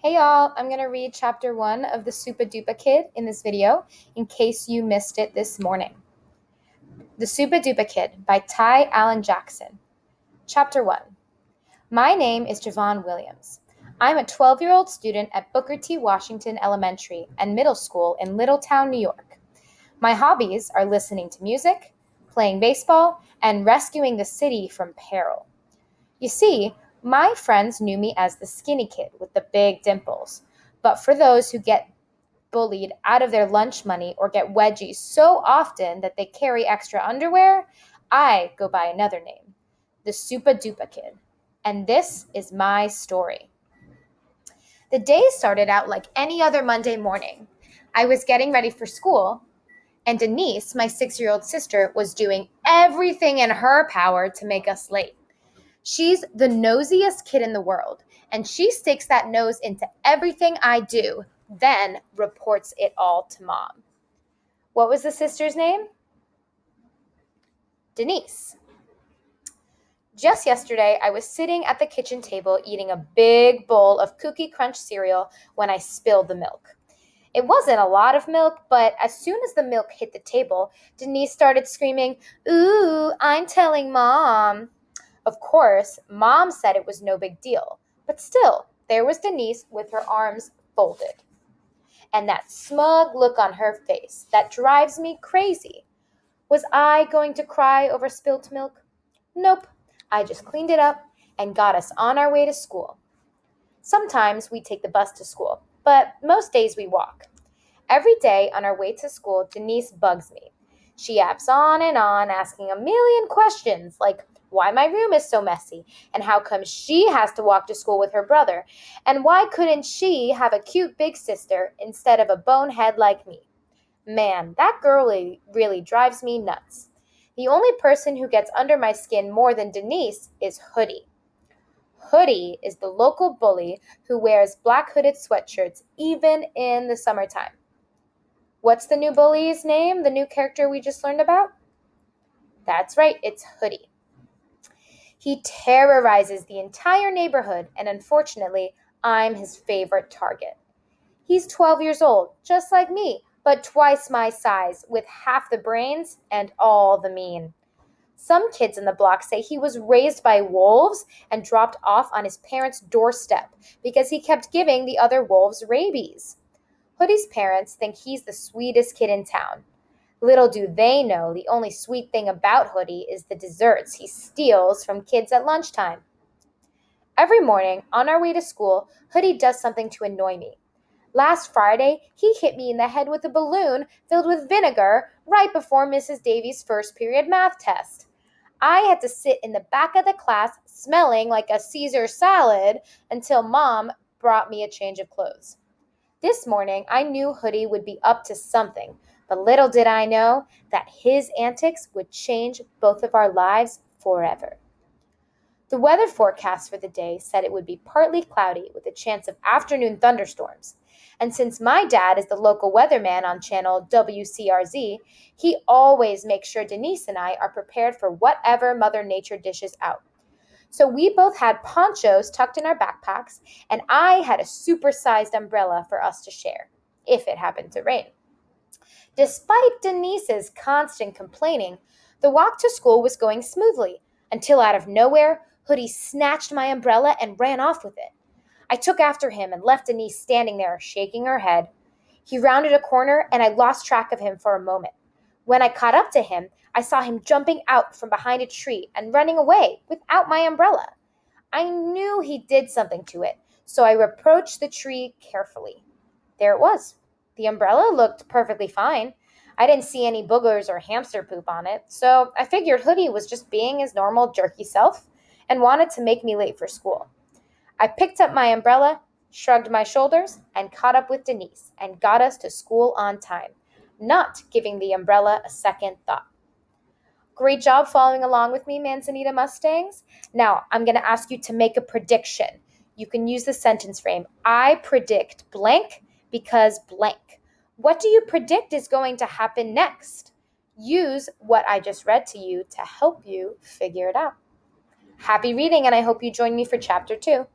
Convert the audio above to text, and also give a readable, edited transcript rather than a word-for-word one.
Hey y'all, I'm going to read chapter 1 of the Supadupa Kid in this video in case you missed it this morning. The Supadupa Kid by Allan Jackson. Chapter 1. My name is Javon Williams. I'm a 12-year-old student at Booker T. Washington Elementary and Middle School in Littletown, New York. My hobbies are listening to music, playing baseball, and rescuing the city from peril. You see, my friends knew me as the skinny kid with the big dimples. But for those who get bullied out of their lunch money or get wedgies so often that they carry extra underwear, I go by another name, the Supadupa Kid. And this is my story. The day started out like any other Monday morning. I was getting ready for school, and Denise, my 6-year-old sister, was doing everything in her power to make us late. She's the nosiest kid in the world, and she sticks that nose into everything I do, then reports it all to Mom. What was the sister's name? Denise. Just yesterday, I was sitting at the kitchen table eating a big bowl of Cookie Crunch cereal when I spilled the milk. It wasn't a lot of milk, but as soon as the milk hit the table, Denise started screaming, "Ooh, I'm telling Mom." Of course, Mom said it was no big deal, but still, there was Denise with her arms folded. And that smug look on her face that drives me crazy. Was I going to cry over spilt milk? Nope, I just cleaned it up and got us on our way to school. Sometimes we take the bus to school, but most days we walk. Every day on our way to school, Denise bugs me. She yaps on and on, asking a million questions like why my room is so messy, and how come she has to walk to school with her brother, and why couldn't she have a cute big sister instead of a bonehead like me? Man, that girl really drives me nuts. The only person who gets under my skin more than Denise is Hoodie. Hoodie is the local bully who wears black hooded sweatshirts even in the summertime. What's the new bully's name, the new character we just learned about? That's right, it's Hoodie. He terrorizes the entire neighborhood, and unfortunately, I'm his favorite target. He's 12 years old, just like me, but twice my size, with half the brains and all the mean. Some kids in the block say he was raised by wolves and dropped off on his parents' doorstep because he kept giving the other wolves rabies. Hoodie's parents think he's the sweetest kid in town. Little do they know the only sweet thing about Hoodie is the desserts he steals from kids at lunchtime. Every morning, on our way to school, Hoodie does something to annoy me. Last Friday, he hit me in the head with a balloon filled with vinegar right before Mrs. Davies' first period math test. I had to sit in the back of the class smelling like a Caesar salad until Mom brought me a change of clothes. This morning, I knew Hoodie would be up to something, but little did I know that his antics would change both of our lives forever. The weather forecast for the day said it would be partly cloudy with a chance of afternoon thunderstorms. And since my dad is the local weatherman on channel WCRZ, he always makes sure Denise and I are prepared for whatever Mother Nature dishes out. So we both had ponchos tucked in our backpacks, and I had a supersized umbrella for us to share, if it happened to rain. Despite Denise's constant complaining, the walk to school was going smoothly, until out of nowhere, Hoodie snatched my umbrella and ran off with it. I took after him and left Denise standing there, shaking her head. He rounded a corner, and I lost track of him for a moment. When I caught up to him, I saw him jumping out from behind a tree and running away without my umbrella. I knew he did something to it, so I approached the tree carefully. There it was. The umbrella looked perfectly fine. I didn't see any boogers or hamster poop on it, so I figured Hoodie was just being his normal jerky self and wanted to make me late for school. I picked up my umbrella, shrugged my shoulders, and caught up with Denise and got us to school on time, not giving the umbrella a second thought. Great job following along with me, Manzanita Mustangs. Now, I'm going to ask you to make a prediction. You can use the sentence frame, I predict blank because blank. What do you predict is going to happen next? Use what I just read to you to help you figure it out. Happy reading, and I hope you join me for Chapter 2.